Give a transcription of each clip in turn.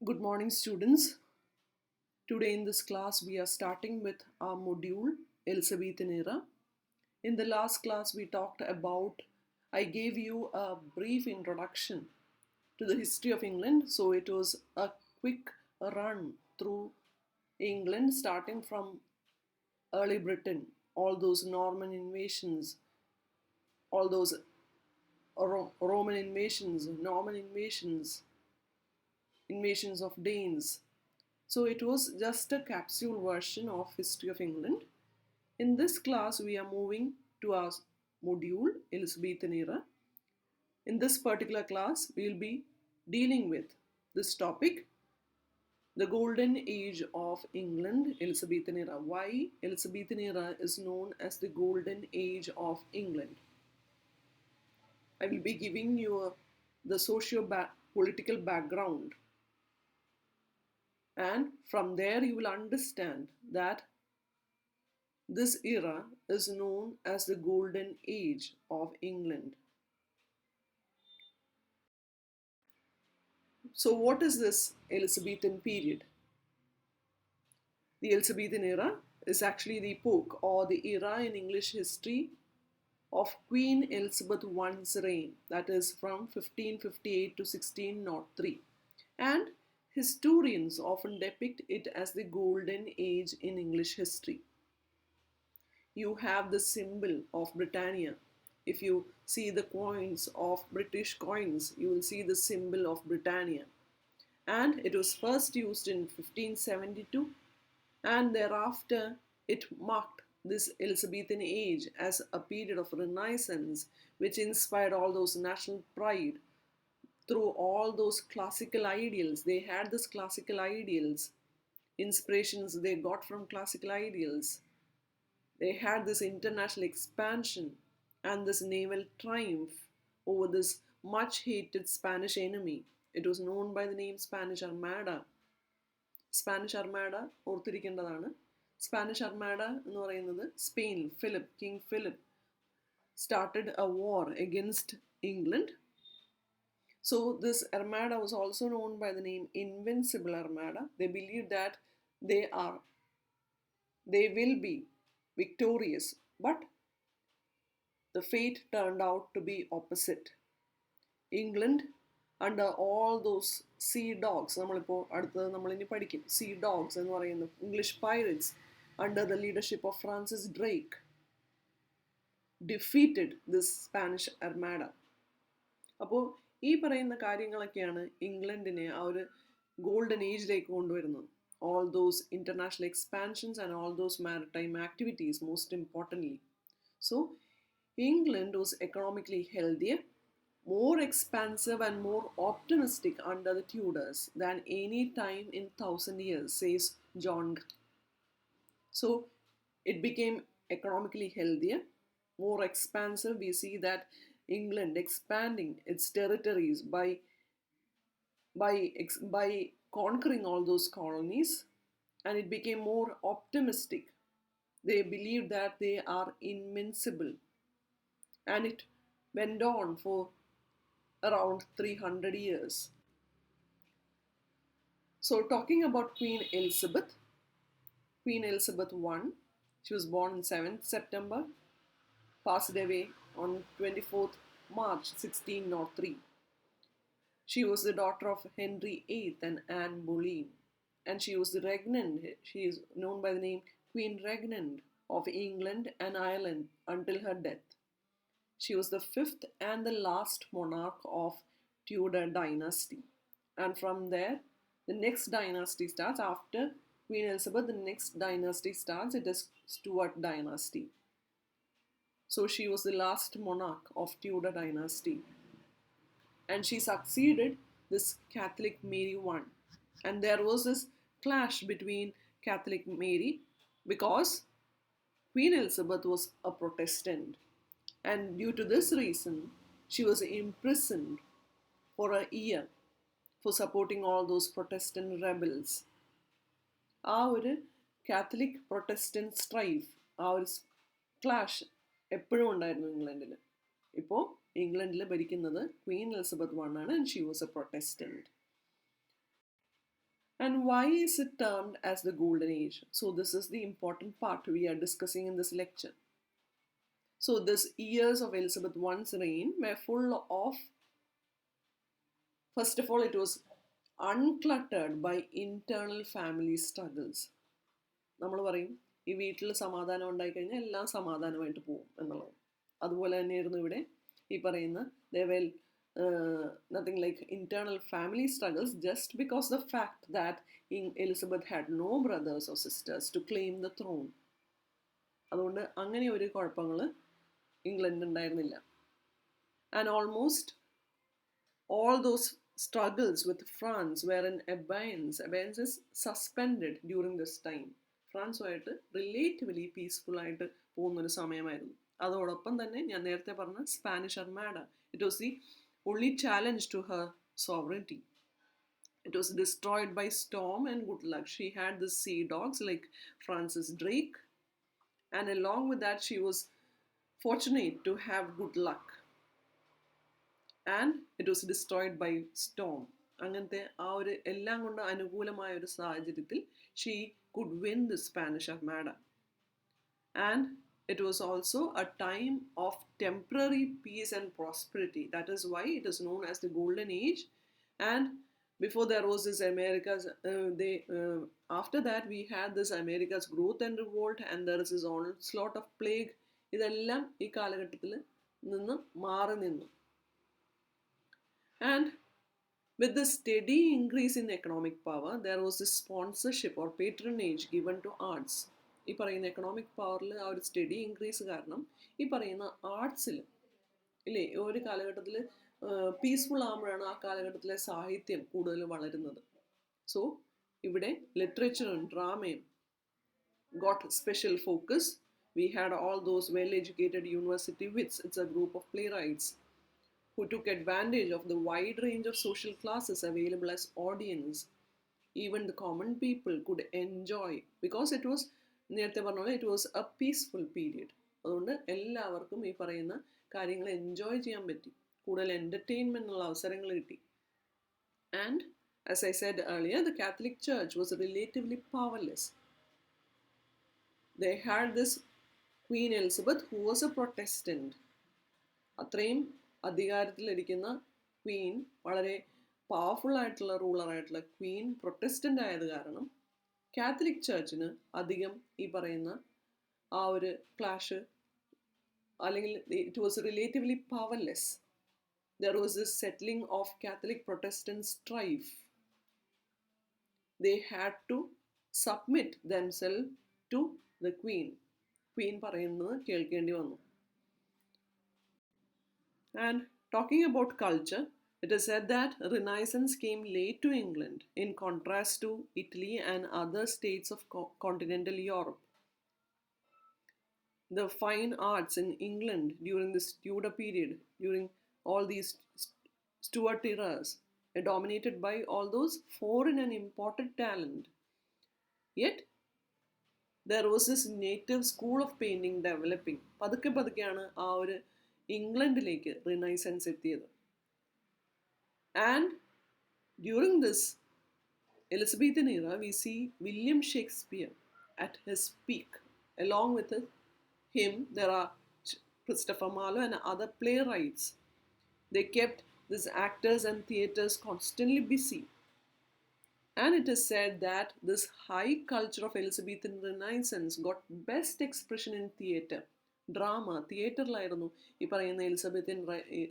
Good morning, students. Today in this class, we are starting with our module Elizabethan Era. In the last class, I gave you a brief introduction to the history of England. So it was a quick run through England, starting from early Britain, all those Norman invasions, all those Roman invasions, Norman invasions of Danes. So it was just a capsule version of History of England. In this class, we are moving to our module Elizabethan Era. In this particular class, we will be dealing with this topic, the Golden Age of England, Elizabethan Era. Why Elizabethan Era is known as the Golden Age of England. I will be giving you the socio-political background, and from there you will understand that this era is known as the Golden Age of England. So, what is this Elizabethan period? The Elizabethan era is actually the epoch or the era in English history of Queen Elizabeth I's reign, that is from 1558 to 1603. And historians often depict it as the golden age in English history. You have the symbol of Britannia. If you see the coins of British coins, you will see the symbol of Britannia. And it was first used in 1572, and thereafter it marked this Elizabethan age as a period of renaissance which inspired all those national pride through all those classical ideals. They had this classical ideals, inspirations they got from classical ideals. They had this international expansion and this naval triumph over this much hated Spanish enemy. It was known by the name Spanish Armada. Spanish Armada ഓർത്തിരിക്കേണ്ടതാണ്. Spanish Armada എന്ന് പറയുന്നത് Spain, king Philip started a war against England. So this armada was also known by the name Invincible Armada. They believed that they will be victorious, but the fate turned out to be opposite. England, under all those sea dogs, sea dogs എന്ന് പറയുന്ന English pirates under the leadership of Francis Drake, defeated this Spanish Armada. അപ്പോൾ ഈ പറയുന്ന കാര്യങ്ങളൊക്കെയാണ് ഇംഗ്ലണ്ടിനെ ആ ഒരു golden ഏജിലേക്ക് കൊണ്ടുവരുന്നത്. All those international expansions and all those maritime activities, most importantly. So England was economically healthier, more expansive and more optimistic under the Tudors than any time in 1,000 years, says John. So it became economically healthier, more expansive. We see that England expanding its territories by conquering all those colonies, and it became more optimistic. They believed that they are invincible, and it went on for around 300 years. So talking about Queen Elizabeth I, she was born on 7th September, passed away on 24th March 1603. She was the daughter of Henry VIII and Anne Boleyn, and she was the regnant. She is known by the name Queen Regnant of England and Ireland until her death. She was the fifth and the last monarch of Tudor dynasty. And from there, the next dynasty starts. After Queen Elizabeth, the next dynasty starts. It is Stuart dynasty. So she was the last monarch of Tudor dynasty. And she succeeded this Catholic Mary I. And there was this clash between Catholic Mary because Queen Elizabeth was a Protestant. And due to this reason, she was imprisoned for a year for supporting all those Protestant rebels. ആ ഒരു Catholic Protestant strife, ആ ഒരു clash എപ്പോഴും ഉണ്ടായിരുന്നു ഇംഗ്ലണ്ടിൽ. ഇപ്പോൾ ഇംഗ്ലണ്ടിൽ ഭരിക്കുന്നത് ക്വീൻ എലിസബത്ത് I ആണ്, and she was A Protestant. And why is it termed as the Golden Age? So, this is the important part we are discussing in this lecture. So, these years of Elizabeth I's reign were full of, first of all, it was uncluttered by internal family struggles. നമ്മൾ പറയും ഈ വീട്ടിൽ സമാധാനം ഉണ്ടായിക്കഴിഞ്ഞാൽ എല്ലാം സമാധാനമായിട്ട് പോകും എന്നുള്ളത്. അതുപോലെ തന്നെയായിരുന്നു ഇവിടെ ഈ പറയുന്ന ദേവൽ nothing like internal family struggles, just because the fact that Elizabeth had no brothers or sisters to claim the throne. അതുകൊണ്ട് അങ്ങനെ ഒരു കുഴപ്പങ്ങൾ ഇംഗ്ലണ്ടിൽ ഉണ്ടായിരുന്നില്ല. And almost all those struggles with France were in abeyance. Abeyance is suspended during this time. ഫ്രാൻസുമായിട്ട് relatively peaceful ആയിട്ട് പോകുന്നൊരു സമയമായിരുന്നു. അതോടൊപ്പം തന്നെ ഞാൻ നേരത്തെ പറഞ്ഞ Spanish Armada, it was the only challenge to her sovereignty. It was destroyed by storm and good luck. She had the sea dogs like Francis Drake, and along with that she was fortunate to have good luck. And it was destroyed by storm. അങ്ങനത്തെ ആ ഒരു എല്ലാം കൊണ്ട് അനുകൂലമായ ഒരു സാഹചര്യത്തിൽ she could win the Spanish Armada. And it was also a time of temporary peace and prosperity. That is why it is known as the Golden Age. And before there was this America's, after that we had this America's growth and revolt, and there is this onslaught of plague. ഇതെല്ലാം ഈ കാലഘട്ടത്തിൽ നിന്ന് മാറി നിന്നു. And with the steady increase in economic power, there was this sponsorship or patronage given to arts. ഈ പറയുന്ന economic പവറിൽ ആ ഒരു സ്റ്റഡി ഇൻക്രീസ് കാരണം ഈ പറയുന്ന ആർട്സിൽ ഇല്ലേ ഒരു കാലഘട്ടത്തിൽ പീസ്ഫുൾ ആകുമ്പോഴാണ് ആ കാലഘട്ടത്തിലെ സാഹിത്യം കൂടുതൽ വളരുന്നത്. സോ ഇവിടെ ലിറ്ററേച്ചറും ഡ്രാമയും got special focus. We had all those well-educated university wits. It's a group of playwrights who took advantage of the wide range of social classes available as audience. Even the common people could enjoy, because it was നേരത്തെ പറഞ്ഞ പോലെ it was a peaceful period. അതുകൊണ്ട് എല്ലാവർക്കും ഈ പറയുന്ന കാര്യങ്ങൾ enjoy ചെയ്യാൻ പറ്റി, കൂടുതൽ എൻ്റർടൈൻമെൻറ്റിനുള്ള അവസരങ്ങൾ കിട്ടി. And as I said earlier, the Catholic Church was relatively powerless. They had this Queen Elizabeth who was a Protestant. അത്രയും അധികാരത്തിലിരിക്കുന്ന ക്വീൻ, വളരെ പവർഫുൾ ആയിട്ടുള്ള റൂളറായിട്ടുള്ള ക്വീൻ പ്രൊട്ടസ്റ്റൻ്റ് ആയത് കാരണം കാത്തലിക് ചർച്ചിന് അധികം ഈ പറയുന്ന ആ ഒരു ക്ലാഷ്, അല്ലെങ്കിൽ it was relatively powerless. There was this settling of Catholic Protestant strife. They had to submit themselves to the queen. Queen പറയുന്നത് കേൾക്കേണ്ടി വന്നു. And talking about culture, it is said that Renaissance came late to England in contrast to Italy and other states of continental Europe. The fine arts in England during this Tudor period, during all these Stuart eras, are dominated by all those foreign and imported talent. Yet, there was this native school of painting developing. പതുക്കെ പതുക്കെയാണ് ആ ഒരു ഇംഗ്ലണ്ടിലേക്ക് renaissance എത്തിയത്. And during this Elizabethan era, we see William Shakespeare at his peak. Along with him, there are Christopher Marlowe and other playwrights. They kept these actors and theatres constantly busy. And it is said that this high culture of Elizabethan Renaissance got best expression in theatre. Drama, തിയേറ്ററിലായിരുന്നു ഈ പറയുന്ന Elizabethan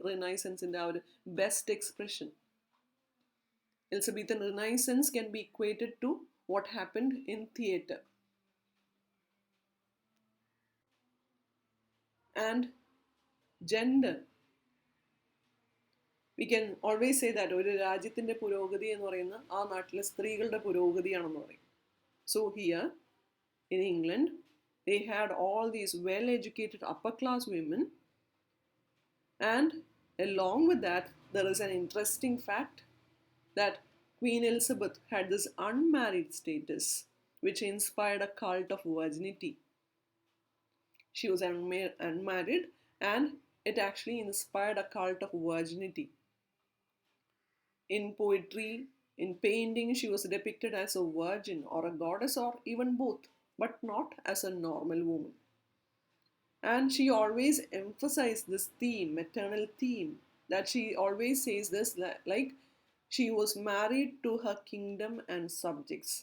റിനൈസൻസിൻ്റെ ആ ഒരു best expression. Elizabethan Renaissance can be equated to what happened in theatre. And gender, we can always say that ഒരു രാജ്യത്തിൻ്റെ പുരോഗതി എന്ന് പറയുന്ന ആ നാട്ടിലെ സ്ത്രീകളുടെ പുരോഗതിയാണെന്ന് പറയും. So here in England, they had all these well-educated upper-class women, and along with that, there is an interesting fact that Queen Elizabeth had this unmarried status, which inspired a cult of virginity. She was unmarried, and it actually inspired a cult of virginity. In poetry, In painting, she was depicted as a virgin or a goddess or even both, but not as a normal woman. And she always emphasized this theme, maternal theme, that she always says this like she was married to her kingdom and subjects.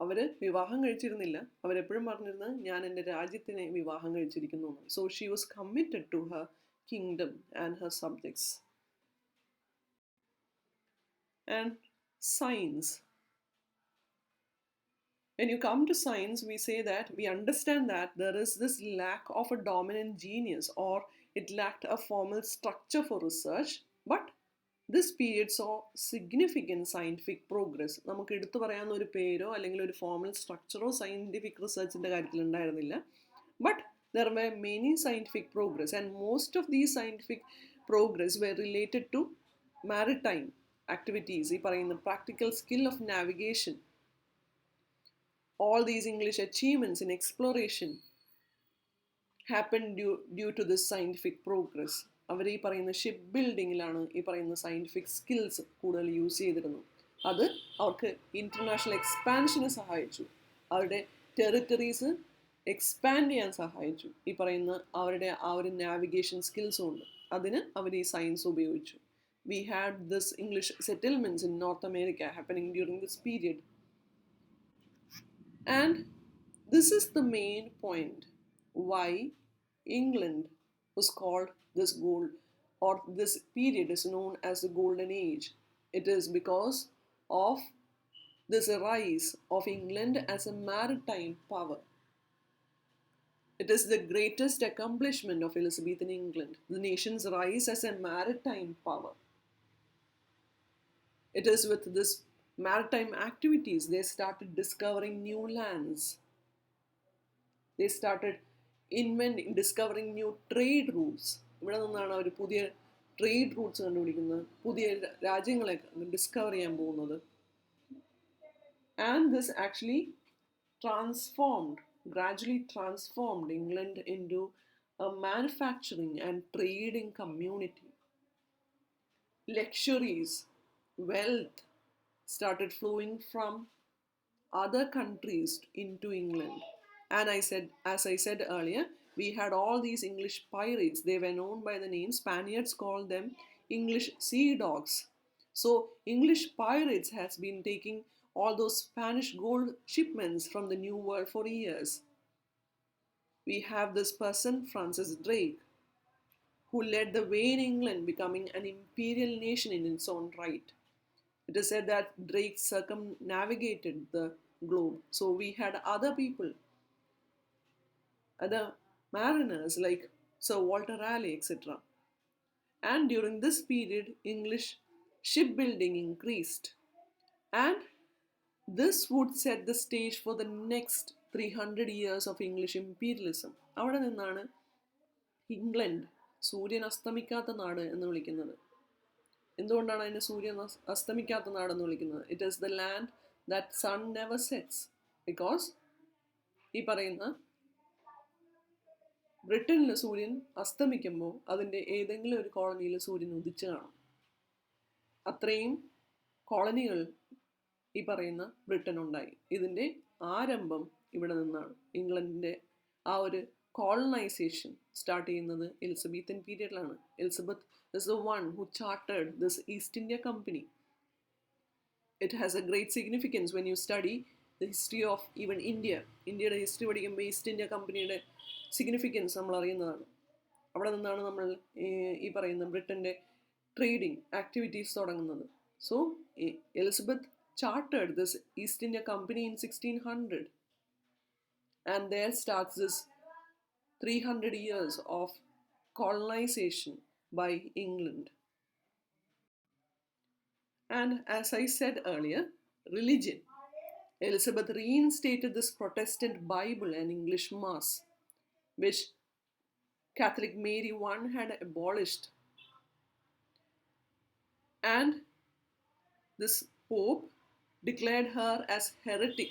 അവർ വിവാഹം കഴിച്ചിരുന്നില്ല, അവരെപ്പോഴും പറഞ്ഞിരുന്നത് ഞാൻ എൻ്റെ രാജ്യത്തിനെ വിവാഹം കഴിച്ചിരിക്കുന്നു. So she was committed to her kingdom and her subjects. And science. When you come to science, we say that we understand that there is this lack of a dominant genius, or it lacked a formal structure for research, but this period saw significant scientific progress. നമുക്ക് എടുത്തു പറയാവുന്ന ഒരു പേരോ അല്ലെങ്കിൽ ഒരു formal സ്ട്രക്ചറോ scientific റിസർച്ചിൻ്റെ കാര്യത്തിൽ ഉണ്ടായിരുന്നില്ല. But there were many scientific progress, and most of these scientific progress were related to maritime activities. ഈ പറയുന്ന practical skill of navigation. All these English achievements in exploration happened due to this scientific progress. അവർ ഈ പറയുന്ന ship ബിൽഡിങ്ങിലാണ് ഈ പറയുന്ന scientific skills കൂടുതൽ use ചെയ്തിരുന്നു. അത് അവർക്ക് ഇൻ്റർനാഷണൽ എക്സ്പാൻഷന് സഹായിച്ചു, അവരുടെ ടെറിട്ടറീസ് എക്സ്പാൻഡ് ചെയ്യാൻ സഹായിച്ചു. ഈ പറയുന്ന അവരുടെ ആ ഒരു നാവിഗേഷൻ സ്കിൽസ് കൊണ്ട് അതിന് അവർ ഈ സയൻസ് ഉപയോഗിച്ചു. We had this English settlements in North America happening during this period. And this is the main point why England was called this gold, or this period is known as the Golden Age. It is because of this rise of England as a maritime power. It is the greatest accomplishment of Elizabethan England, the nation's rise as a maritime power. It is with this maritime activities they started discovering new lands. They started discovering new trade routes. ഇവിടെ നിന്നാണ് അവർ പുതിയ trade Roots കണ്ടുപിടിക്കുന്നത്, പുതിയ രാജ്യങ്ങളെ discover ചെയ്യാൻ പോകുന്നത്. And this actually gradually transformed England into a manufacturing and trading community. Luxuries, wealth started flowing from other countries into England. And as I said earlier, we had all these English pirates. They were known by the name, Spaniards called them English sea dogs. So English pirates has been taking all those Spanish gold shipments from the New World for years. We have this person, Francis Drake, who led the way in England, becoming an imperial nation in its own right. It is said that Drake circumnavigated the globe. So we had other people, other mariners like Sir Walter Raleigh, etc. And during this period, English shipbuilding increased. And this would set the stage for the next 300 years of English imperialism. അവിടെ നിന്നാണ് England സൂര്യൻ അസ്തമിക്കാത്ത നാട് എന്ന് വിളിക്കുന്നത്. എന്തുകൊണ്ടാണ് അതിനെ സൂര്യൻ അസ്തമിക്കാത്ത നാടെന്ന് വിളിക്കുന്നത്? It is the land that sun never sets. Because ഈ പറയുന്ന ബ്രിട്ടനിൽ സൂര്യൻ അസ്തമിക്കുമ്പോൾ അതിൻ്റെ ഏതെങ്കിലും ഒരു കോളനിയിൽ സൂര്യൻ ഉദിച്ചു കാണും. അത്രയും കോളനികൾ ഈ പറയുന്ന ബ്രിട്ടൻ ഉണ്ടായി. ഇതിൻ്റെ ആരംഭം ഇവിടെ നിന്നാണ്. ഇംഗ്ലണ്ടിൻ്റെ ആ ഒരു കോളനൈസേഷൻ സ്റ്റാർട്ട് ചെയ്യുന്നത് എലിസബത്തൻ പീരിയഡിലാണ്. Elizabeth is the one who chartered this East India Company. It has a great significance when you study the history of even India. ഇന്ത്യയുടെ ഹിസ്റ്ററി പഠിക്കുമ്പോൾ ഈസ്റ്റ് ഇന്ത്യ കമ്പനിയുടെ സിഗ്നിഫിക്കൻസ് നമ്മൾ അറിയുന്നതാണ്. അവിടെ നിന്നാണ് നമ്മൾ ഈ പറയുന്ന ബ്രിട്ടൻ്റെ ട്രേഡിംഗ് ആക്ടിവിറ്റീസ് തുടങ്ങുന്നത്. So Elizabeth chartered this East India Company in 1600, and there starts this 300 years of colonization by England. And as I said earlier, religion. Elizabeth reinstated this Protestant Bible and English Mass, which Catholic Mary I had abolished. And this Pope declared her as heretic.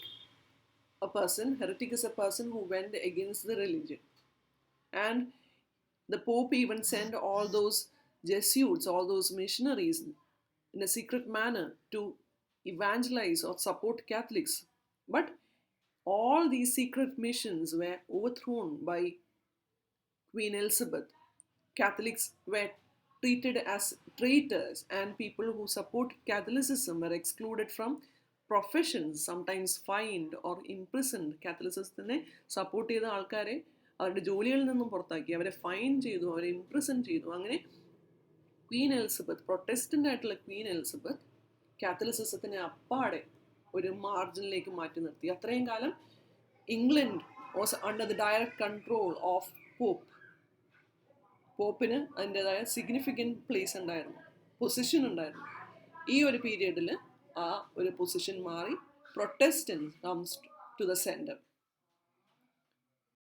Heretic is a person who went against the religion. And the Pope even sent all those Jesuits, all those missionaries in a secret manner to evangelize or support Catholics. But all these secret missions were overthrown by Queen Elizabeth. Catholics were treated as traitors, and people who support Catholicism were excluded from professions, sometimes fined or imprisoned. കാത്തലിസിസത്തിനെ support ചെയ്ത ആൾക്കാരെ അവരുടെ ജോലികളിൽ നിന്നും പുറത്താക്കി, അവരെ fine ചെയ്തു, അവരെ ഇംപ്രിസൺ ചെയ്തു. അങ്ങനെ ക്വീൻ എലിസബത്ത്, പ്രൊട്ടസ്റ്റൻ്റ് ആയിട്ടുള്ള ക്വീൻ എലിസബത്ത് കാത്തലിസിസത്തിനെ അപ്പാടെ ഒരു മാർജിനിലേക്ക് മാറ്റി നിർത്തി. അത്രയും കാലം England was under the direct control of pope. പോപ്പിന് അതിൻ്റെതായ സിഗ്നിഫിക്കൻറ്റ് പ്ലേസ് ഉണ്ടായിരുന്നു, പൊസിഷൻ ഉണ്ടായിരുന്നു. ഈ ഒരു പീരിയഡിൽ ആ ഒരു പൊസിഷൻ മാറി Protestants comes to the centre.